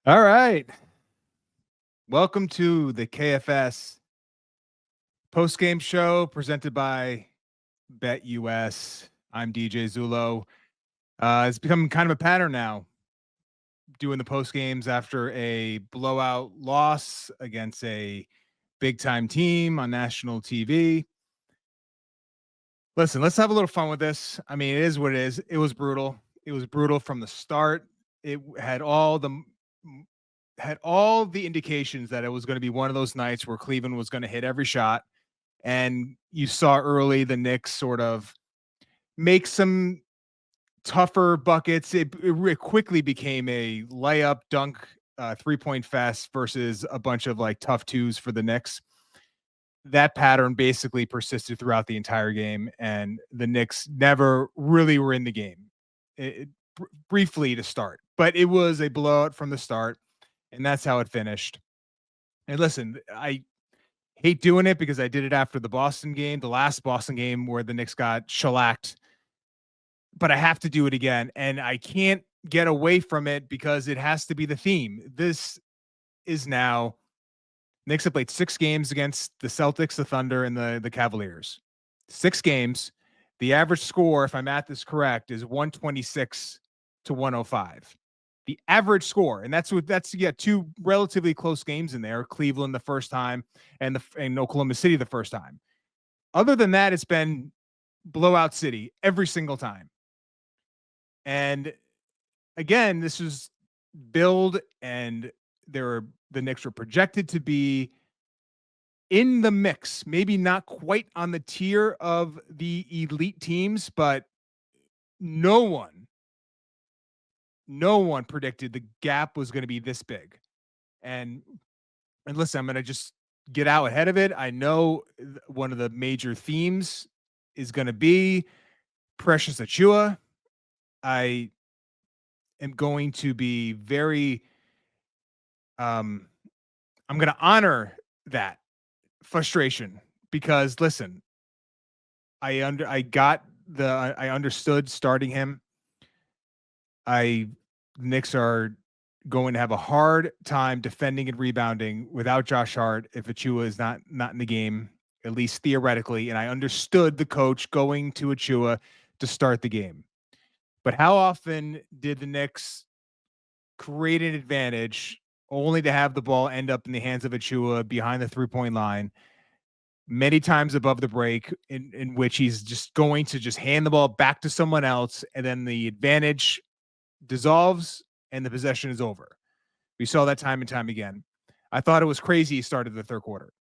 All right. Welcome to the KFS Postgame Show presented by BetUS. I'm DJ Zullo. It's become kind of a pattern now doing the post games after a blowout loss against a big time team on national TV. Listen, let's have a little fun with this. I mean, it is what it is. It was brutal. It was brutal from the start. It had all the indications that it was going to be one of those nights where Cleveland was going to hit every shot. And you saw early the Knicks sort of make some tougher buckets. It quickly became a layup dunk 3-point fest versus a bunch of like tough twos for the Knicks. That pattern basically persisted throughout the entire game, and the Knicks never really were in the game. Briefly to start, but it was a blowout from the start, and that's how it finished. And listen, I hate doing it because I did it after the Boston game, the last Boston game where the Knicks got shellacked, but I have to do it again, and I can't get away from it because it has to be the theme. This is now Knicks have played 6 games against the Celtics, the Thunder, and the Cavaliers. 6 games. The average score, if my math is correct, is 126 to 105. The average score, and that's 2 relatively close games in there. Cleveland the first time, and Oklahoma City the first time. Other than that, it's been blowout city every single time. And again, this was billed, and the Knicks were projected to be in the mix, maybe not quite on the tier of the elite teams, but no one predicted the gap was going to be this big. And listen, I'm going to just get out ahead of it. I know one of the major themes is going to be Precious Achiuwa. I am going to be very I'm going to honor that frustration because listen, I understood starting him. Knicks are going to have a hard time defending and rebounding without Josh Hart if Achiuwa is not in the game, at least theoretically. And I understood the coach going to Achiuwa to start the game. But how often did the Knicks create an advantage only to have the ball end up in the hands of Achiuwa behind the 3-point line, many times above the break, in which he's just going to just hand the ball back to someone else, and then the advantage dissolves and the possession is over. We saw that time and time again. I thought it was crazy he started the third quarter.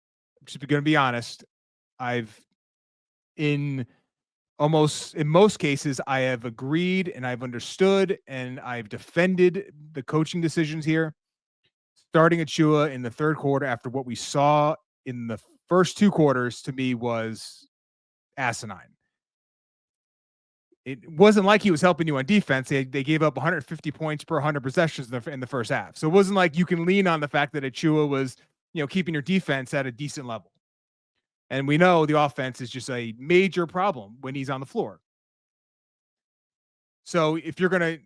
Just going to be honest, in most cases, I have agreed and I've understood and I've defended the coaching decisions here. Starting Achiuwa in the third quarter after what we saw in the first 2 quarters, to me, was asinine. It wasn't like he was helping you on defense. They gave up 150 points per 100 possessions in the first half. So it wasn't like you can lean on the fact that Achiuwa was, keeping your defense at a decent level. And we know the offense is just a major problem when he's on the floor. So if you're going to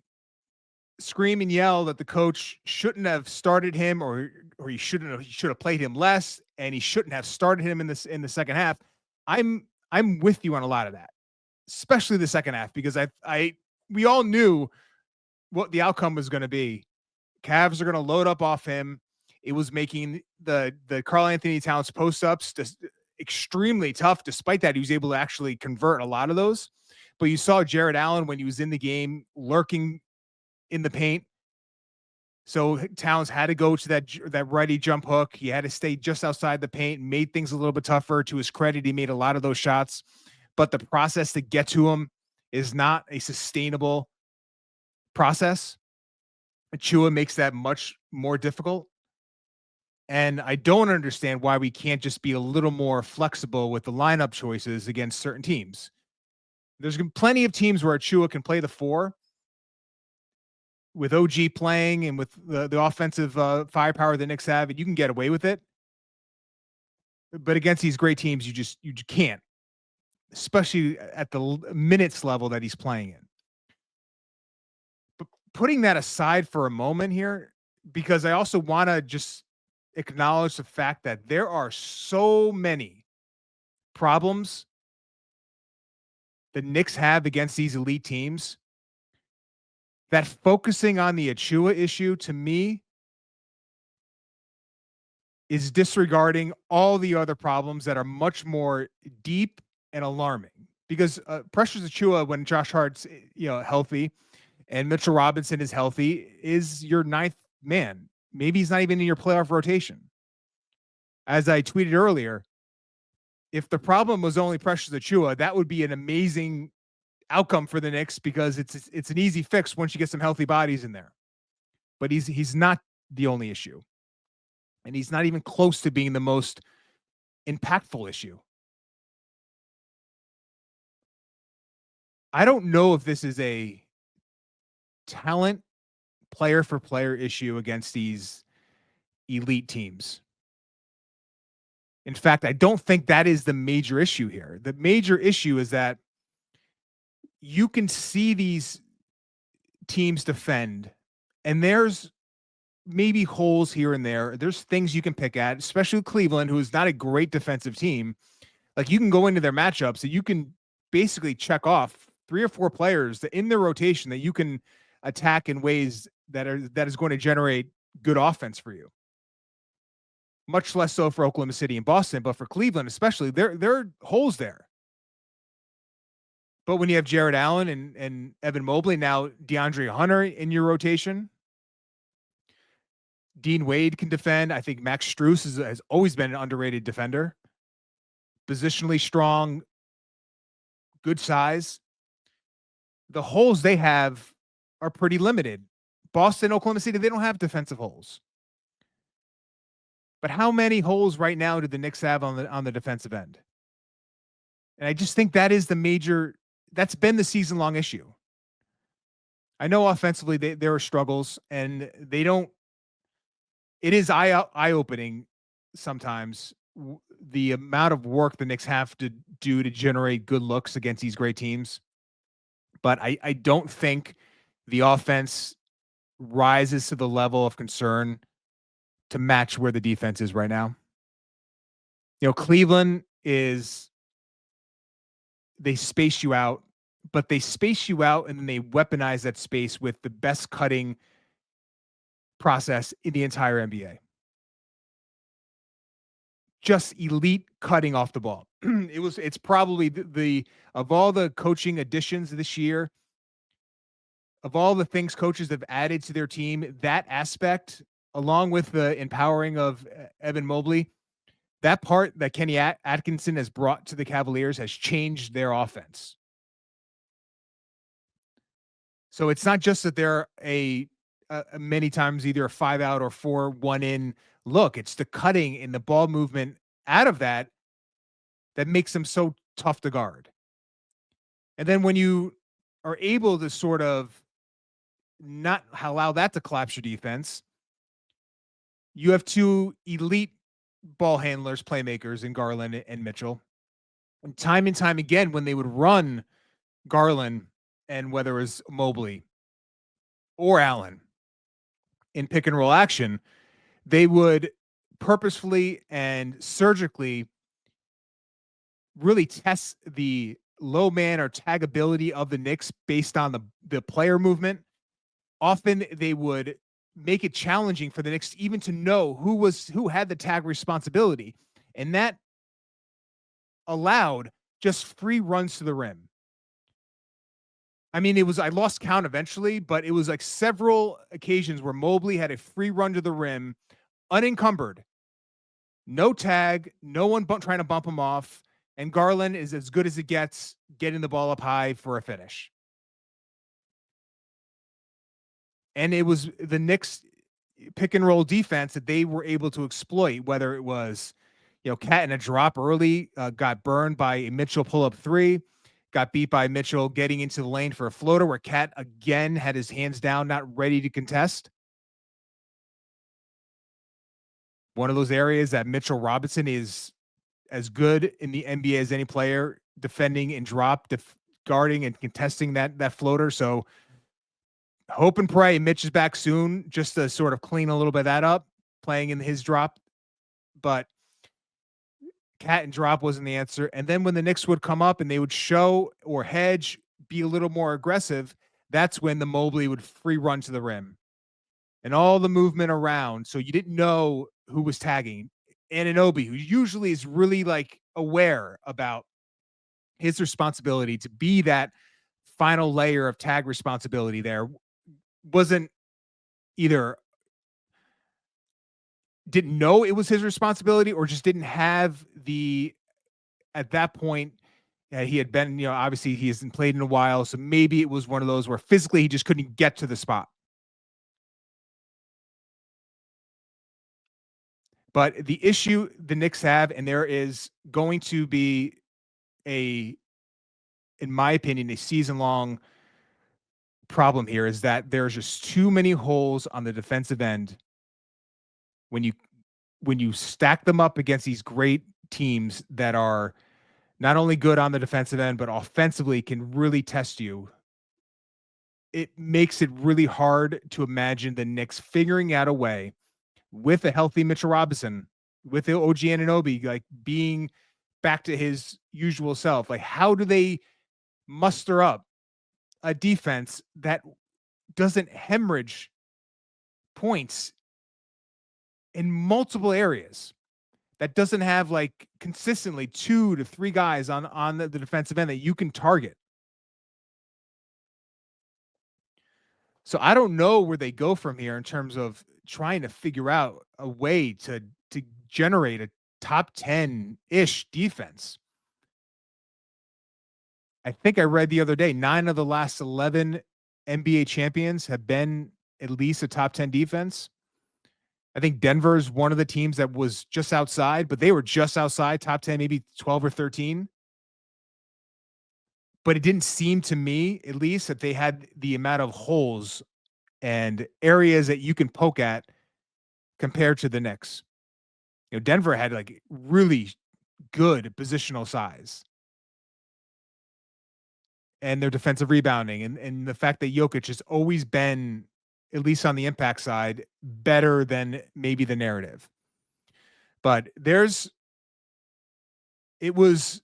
scream and yell that the coach shouldn't have started him or he should have played him less and he shouldn't have started him in the second half, I'm with you on a lot of that, especially the second half, because we all knew what the outcome was going to be. Cavs are going to load up off him. It was making the Karl-Anthony Towns post-ups extremely tough. Despite that, he was able to actually convert a lot of those. But you saw Jared Allen when he was in the game lurking in the paint. So Towns had to go to that righty jump hook. He had to stay just outside the paint, made things a little bit tougher. To his credit, he made a lot of those shots. But the process to get to him is not a sustainable process. Achiuwa makes that much more difficult. And I don't understand why we can't just be a little more flexible with the lineup choices against certain teams. There's plenty of teams where Achiuwa can play the 4. With OG playing and with the offensive firepower the Knicks have, you can get away with it. But against these great teams, you can't, especially at the minutes level that he's playing in. But putting that aside for a moment here, because I also want to just acknowledge the fact that there are so many problems the Knicks have against these elite teams that focusing on the Achua issue to me is disregarding all the other problems that are much more deep and alarming. Because Precious Achua, when Josh Hart's healthy and Mitchell Robinson is healthy, is your ninth man. Maybe he's not even in your playoff rotation. As I tweeted earlier, if the problem was only Precious Achua, that would be an amazing outcome for the Knicks because it's an easy fix once you get some healthy bodies in there. But he's not the only issue. And he's not even close to being the most impactful issue. I don't know if this is a talent player for player issue against these elite teams. In fact, I don't think that is the major issue here. The major issue is that you can see these teams defend, and there's maybe holes here and there. There's things you can pick at, especially Cleveland, who is not a great defensive team. Like, you can go into their matchups and you can basically check off 3 or 4 players that in their rotation that you can attack in ways that is going to generate good offense for you. Much less so for Oklahoma City and Boston, but for Cleveland especially, there are holes there. But when you have Jared Allen and Evan Mobley, now DeAndre Hunter in your rotation, Dean Wade can defend. I think Max Strus has always been an underrated defender. Positionally strong, good size. The holes they have are pretty limited. Boston, Oklahoma City, they don't have defensive holes. But how many holes right now do the Knicks have on the defensive end? And I just think that is that's been the season-long issue. I know offensively there are struggles, and it is eye-opening sometimes the amount of work the Knicks have to do to generate good looks against these great teams. But I don't think the offense rises to the level of concern to match where the defense is right now. Cleveland they space you out, but they space you out and then they weaponize that space with the best cutting process in the entire NBA. Just elite cutting off the ball. It's probably the of all the coaching additions this year, of all the things coaches have added to their team, that aspect, along with the empowering of Evan Mobley, that part that Kenny Atkinson has brought to the Cavaliers has changed their offense. So it's not just that they're many times either a 5-out or 4-1-in look. It's the cutting and the ball movement out of that makes them so tough to guard. And then when you are able to sort of not allow that to collapse your defense, you have 2 elite ball handlers, playmakers in Garland and Mitchell. And time again, when they would run Garland and whether it was Mobley or Allen in pick and roll action, they would purposefully and surgically really test the low man or taggability of the Knicks based on the player movement. Often they would make it challenging for the Knicks even to know who had the tag responsibility. And that allowed just free runs to the rim. I mean, I lost count eventually, but it was like several occasions where Mobley had a free run to the rim, unencumbered, no tag, no one trying to bump him off. And Garland is as good as it gets, getting the ball up high for a finish. And it was the Knicks pick and roll defense that they were able to exploit, whether it was, Cat in a drop early, got burned by a Mitchell pull-up 3, got beat by Mitchell getting into the lane for a floater where Cat again had his hands down, not ready to contest. One of those areas that Mitchell Robinson is as good in the NBA as any player, defending and guarding and contesting that floater. So Hope and pray Mitch is back soon, just to sort of clean a little bit of that up, playing in his drop. But cat and drop wasn't the answer. And then when the Knicks would come up and they would show or hedge, be a little more aggressive, that's when the Mobley would free run to the rim and all the movement around. So you didn't know who was tagging. Anunoby, who usually is really like aware about his responsibility to be that final layer of tag responsibility there, wasn't either didn't know it was his responsibility or just didn't have the, at that point, he had been, obviously he hasn't played in a while. So maybe it was one of those where physically he just couldn't get to the spot. But the issue the Knicks have, and there is going to be in my opinion, a season-long problem here, is that there's just too many holes on the defensive end when you stack them up against these great teams that are not only good on the defensive end, but offensively can really test you. It makes it really hard to imagine the Knicks figuring out a way with a healthy Mitchell Robinson, with the OG Anunoby, like being back to his usual self. Like, how do they muster up a defense that doesn't hemorrhage points in multiple areas, that doesn't have like consistently 2 to 3 guys on the defensive end that you can target? So I don't know where they go from here in terms of trying to figure out a way to generate a top 10-ish defense. I think I read the other day 9 of the last 11 NBA champions have been at least a top 10 defense. I think Denver's one of the teams that was just outside, but they were just outside top 10, maybe 12 or 13. But it didn't seem to me, at least, that they had the amount of holes and areas that you can poke at compared to the Knicks. Denver had like really good positional size and their defensive rebounding, and the fact that Jokic has always been, at least on the impact side, better than maybe the narrative. But it was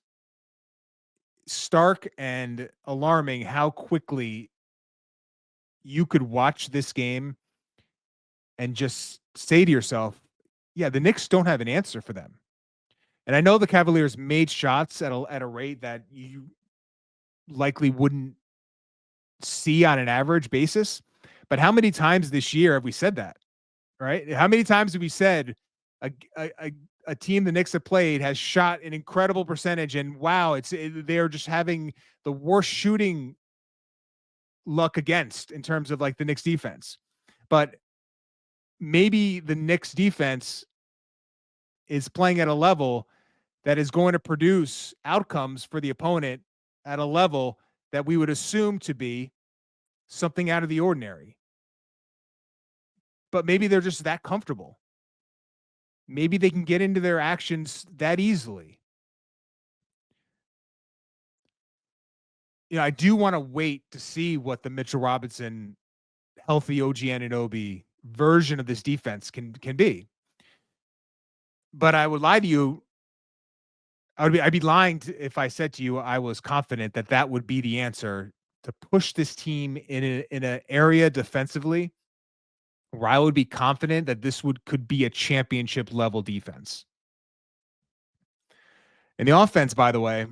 stark and alarming how quickly you could watch this game and just say to yourself, yeah, the Knicks don't have an answer for them. And I know the Cavaliers made shots at a rate that you likely wouldn't see on an average basis. But how many times this year have we said that, right? How many times have we said a team the Knicks have played has shot an incredible percentage, and wow, they're just having the worst shooting luck against in terms of like the Knicks defense. But maybe the Knicks defense is playing at a level that is going to produce outcomes for the opponent at a level that we would assume to be something out of the ordinary. But maybe they're just that comfortable. Maybe they can get into their actions that easily. I do want to wait to see what the Mitchell Robinson, healthy OG Anunoby version of this defense can be. But I would lie to you. I'd be lying if I said to you I was confident that would be the answer to push this team in an area defensively where I would be confident that this could be a championship level defense. And the offense, by the way,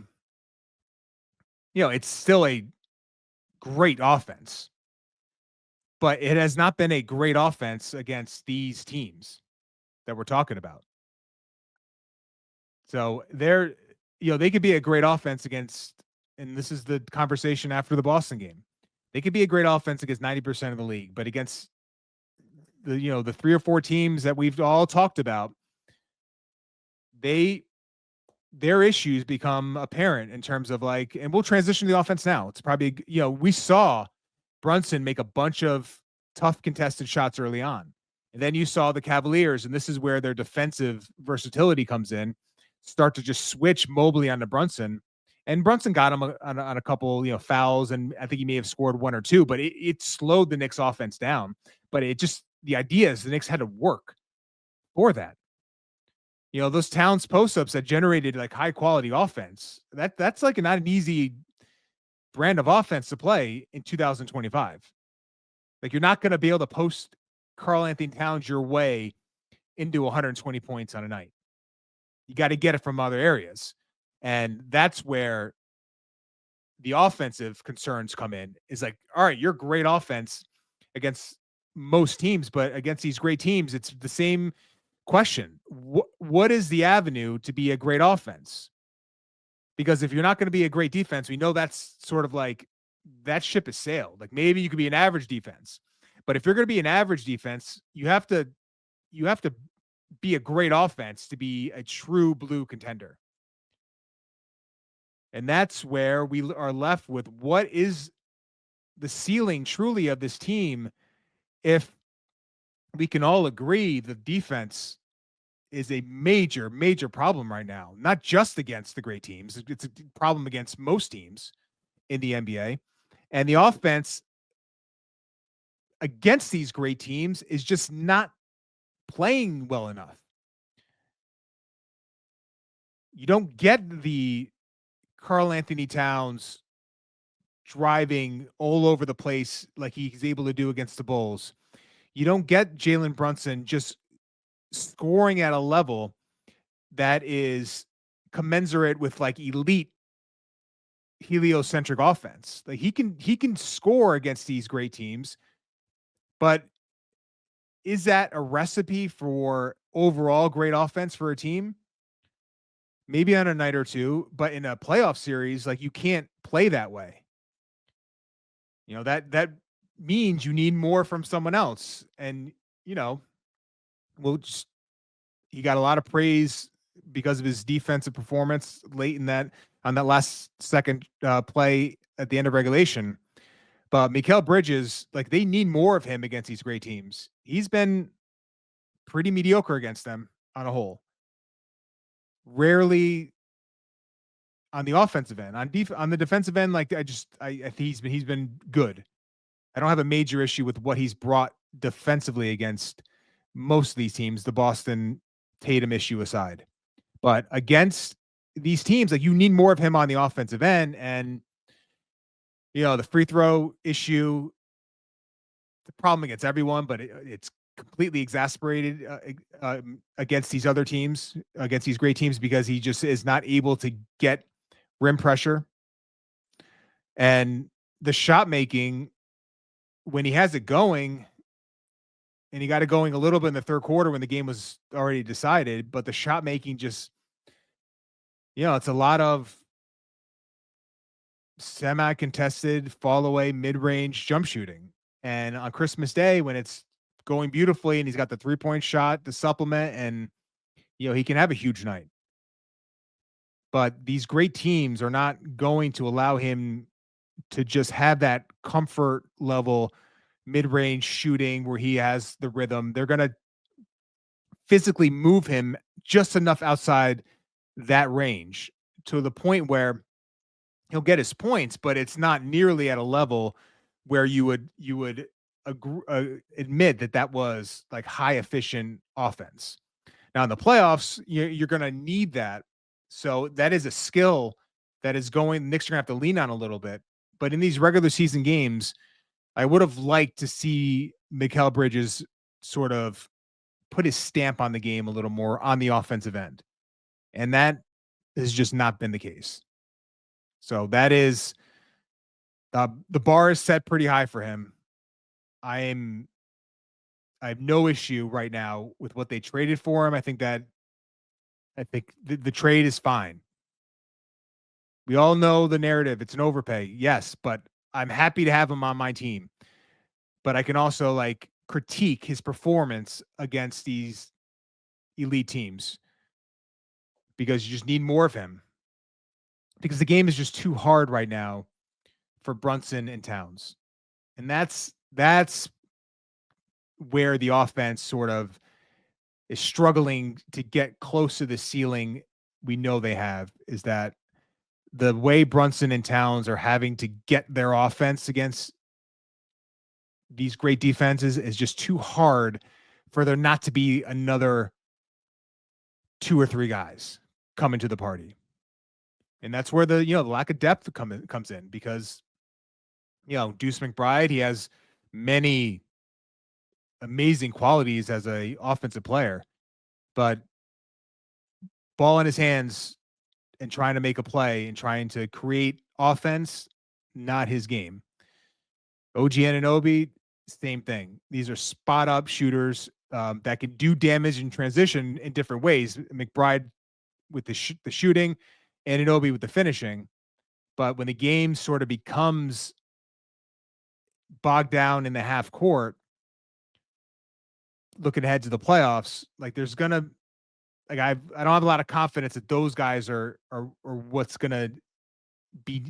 it's still a great offense, but it has not been a great offense against these teams that we're talking about. So they could be a great offense against, and this is the conversation after the Boston game. They could be a great offense against 90% of the league, but against the 3 or 4 teams that we've all talked about, their issues become apparent in terms of like, and we'll transition to the offense now. It's probably, we saw Brunson make a bunch of tough contested shots early on. And then you saw the Cavaliers, and this is where their defensive versatility comes in, start to just switch Mobley onto Brunson And Brunson got him on a couple, fouls, and I think he may have scored one or two, but it slowed the Knicks offense down. But the idea is the Knicks had to work for that. Those Towns post-ups that generated like high quality offense, that's like not an easy brand of offense to play in 2025. Like, you're not going to be able to post Karl-Anthony Towns your way into 120 points on a night. You got to get it from other areas. And that's where the offensive concerns come in. Is like, all right, you're great offense against most teams, but against these great teams, it's the same question. What is the avenue to be a great offense? Because if you're not going to be a great defense, we know that's sort of like that ship has sailed. Like, maybe you could be an average defense, but if you're going to be an average defense, you have to be a great offense to be a true blue contender. And that's where we are left with what is the ceiling truly of this team. If we can all agree the defense is a major, major problem right now, not just against the great teams. It's a problem against most teams in the NBA. And the offense against these great teams is just not playing well enough. You don't get the Karl-Anthony Towns driving all over the place like he's able to do against the Bulls. You don't get Jalen Brunson just scoring at a level that is commensurate with like elite heliocentric offense. Like, he can score against these great teams, but is that a recipe for overall great offense for a team? Maybe on a night or two, but in a playoff series, like, you can't play that way. That means you need more from someone else. And, he got a lot of praise because of his defensive performance late on that last second play at the end of regulation. But Mikal Bridges, like, they need more of him against these great teams. He's been pretty mediocre against them on a whole. Rarely on the offensive end. On the defensive end, like, I think he's been good. I don't have a major issue with what he's brought defensively against most of these teams, the Boston Tatum issue aside. But against these teams, like, you need more of him on the offensive end. And, the free throw issue, the problem against everyone, but it's completely exasperated against these other teams, against these great teams, because he just is not able to get rim pressure. And the shot making, when he has it going, and he got it going a little bit in the third quarter when the game was already decided, but the shot making just, it's a lot of semi-contested, fall away, mid-range jump shooting. And on Christmas Day, when it's going beautifully and he's got the 3-point shot to supplement, and, he can have a huge night. But these great teams are not going to allow him to just have that comfort level mid-range shooting where he has the rhythm. They're going to physically move him just enough outside that range to the point where he'll get his points, but it's not nearly at a level where you would admit that was like high efficient offense. Now in the playoffs, you're going to need that. So that is a skill that is the Knicks are going to have to lean on a little bit. But in these regular season games, I would have liked to see Mikal Bridges sort of put his stamp on the game a little more on the offensive end. And that has just not been the case. So that is the bar is set pretty high for him. I have no issue right now with what they traded for him. I think the trade is fine. We all know the narrative. It's an overpay. Yes, but I'm happy to have him on my team. But I can also like critique his performance against these elite teams because you just need more of him. Because the game is just too hard right now for Brunson and Towns. And that's where the offense sort of is struggling to get close to the ceiling we know they have, is that the way Brunson and Towns are having to get their offense against these great defenses is just too hard for there not to be another 2 or 3 guys coming to the party. And that's where the lack of depth comes in because Deuce McBride, he has many amazing qualities as a offensive player, but ball in his hands and trying to make a play and trying to create offense, not his game. OG Anunoby, same thing. These are spot up shooters that can do damage in transition in different ways. McBride with the shooting, Anunoby with the finishing. But when the game sort of becomes bogged down in the half court, looking ahead to the playoffs, like there's gonna, like I don't have a lot of confidence that those guys are what's gonna be,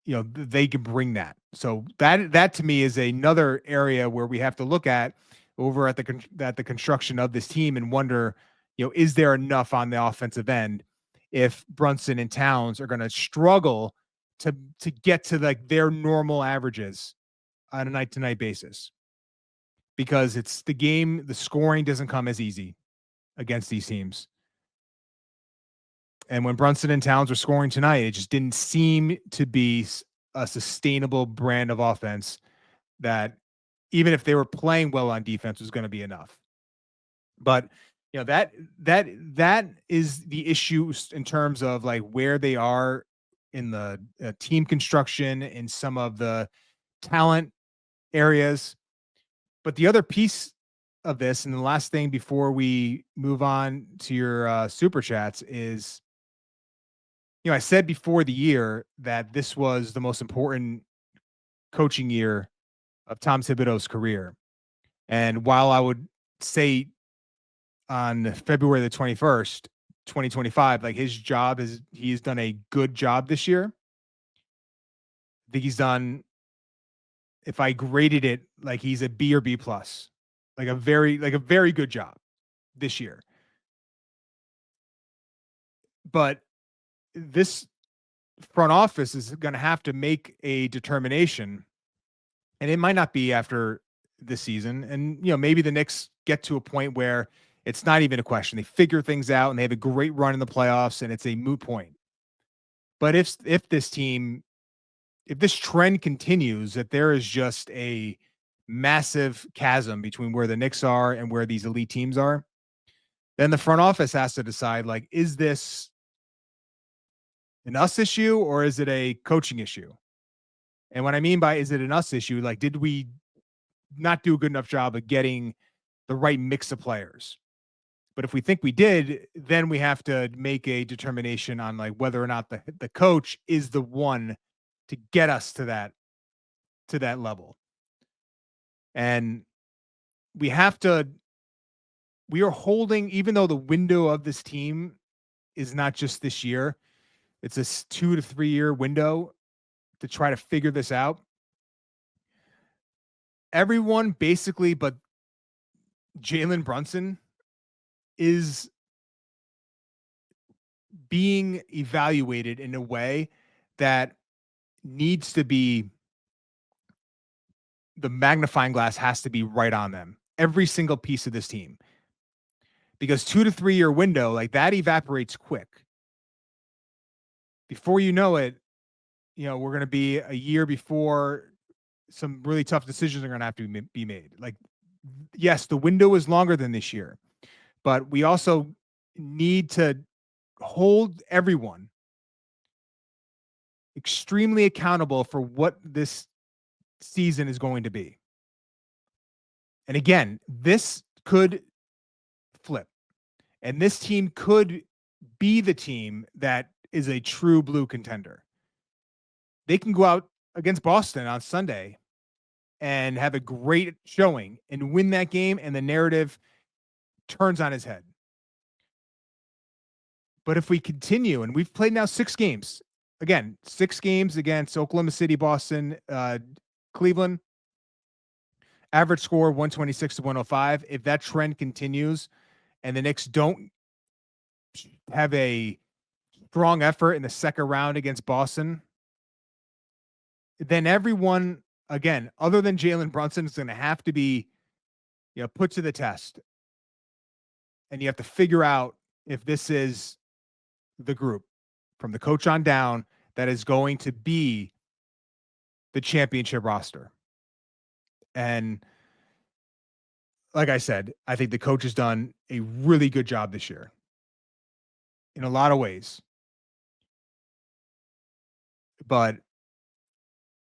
they can bring that. So that to me is another area where we have to look at over at the construction of this team and wonder, is there enough on the offensive end if Brunson and Towns are going to struggle to get to like their normal averages on a night to night basis, because it's the game, the scoring doesn't come as easy against these teams. And when Brunson and Towns were scoring tonight, it just didn't seem to be a sustainable brand of offense that even if they were playing well on defense was going to be enough. But that is the issue in terms of like where they are in the team construction in some of the talent areas. But the other piece of this, and the last thing before we move on to your super chats, is I said before the year that this was the most important coaching year of Tom Thibodeau's career. And while I would say on February the 21st, 2025, like his job is, he's done a good job this year. I think he's done, if I graded it, like he's a B or B plus, like a very good job this year. But this front office is going to have to make a determination, and it might not be after this season. And, maybe the Knicks get to a point where it's not even a question. They figure things out and they have a great run in the playoffs and it's a moot point. But if this trend continues, that there is just a massive chasm between where the Knicks are and where these elite teams are, then the front office has to decide, like, is this an us issue or is it a coaching issue? And what I mean by is it an us issue, like, did we not do a good enough job of getting the right mix of players? But if we think we did, then we have to make a determination on like whether or not the coach is the one to get us to that level. And we are holding, even though the window of this team is not just this year, it's a 2 to 3 year window to try to figure this out. Everyone basically, but Jalen Brunson, is being evaluated in a way that needs to be, the magnifying glass has to be right on them. Every single piece of this team. Because 2 to 3 year window, like that evaporates quick. Before you know it, we're going to be a year before some really tough decisions are going to have to be made. Like, yes, the window is longer than this year, but we also need to hold everyone extremely accountable for what this season is going to be. And again, this could flip, and this team could be the team that is a true blue contender. They can go out against Boston on Sunday and have a great showing and win that game, and the narrative turns on his head. But if we continue, and we've played now 6 games, again, 6 games against Oklahoma City, Boston, Cleveland, average score 126 to 105. If that trend continues and the Knicks don't have a strong effort in the second round against Boston, then everyone, again, other than Jalen Brunson, is going to have to be, put to the test. And you have to figure out if this is the group from the coach on down that is going to be the championship roster. And like I said, I think the coach has done a really good job this year in a lot of ways. But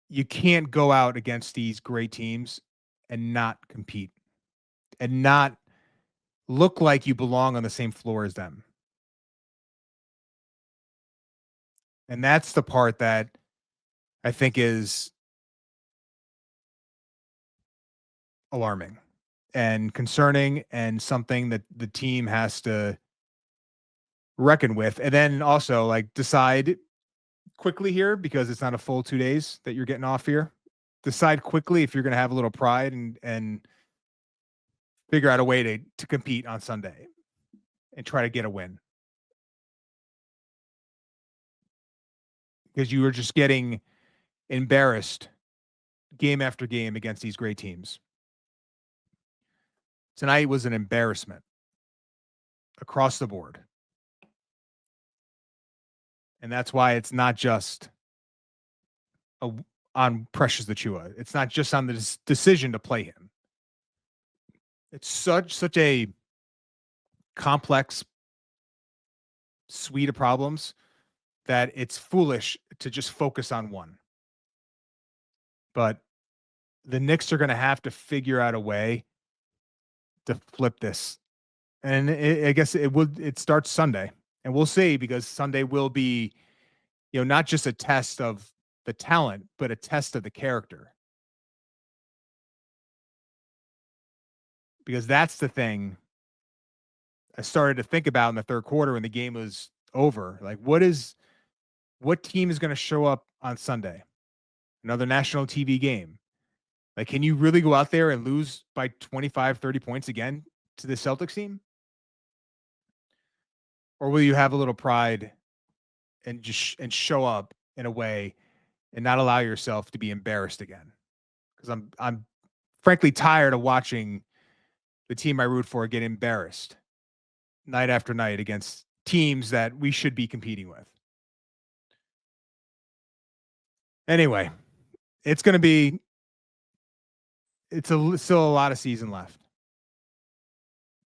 you can't go out against these great teams and not compete and not look like you belong on the same floor as them. And that's the part that I think is alarming and concerning and something that the team has to reckon with. And then also like decide quickly here, because it's not a full 2 days that you're getting off here. Decide quickly if you're going to have a little pride and figure out a way to compete on Sunday and try to get a win. Because you were just getting embarrassed game after game against these great teams. Tonight was an embarrassment across the board. And that's why it's not just on Precious Achua. It's not just on the decision to play him. It's such a complex suite of problems that it's foolish to just focus on one. But the Knicks are going to have to figure out a way to flip this. And I guess it starts Sunday. And we'll see, because Sunday will be, not just a test of the talent, but a test of the character. Because that's the thing I started to think about in the third quarter when the game was over. Like, what team is going to show up on Sunday? Another national TV game. Like, can you really go out there and lose by 25, 30 points again to the Celtics team? Or will you have a little pride and just show up in a way and not allow yourself to be embarrassed again? Because I'm frankly tired of watching the team I root for get embarrassed night after night against teams that we should be competing with. Anyway, it's still a lot of season left.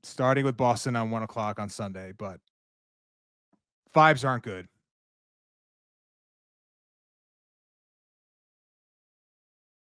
Starting with Boston on 1:00 on Sunday, but vibes aren't good.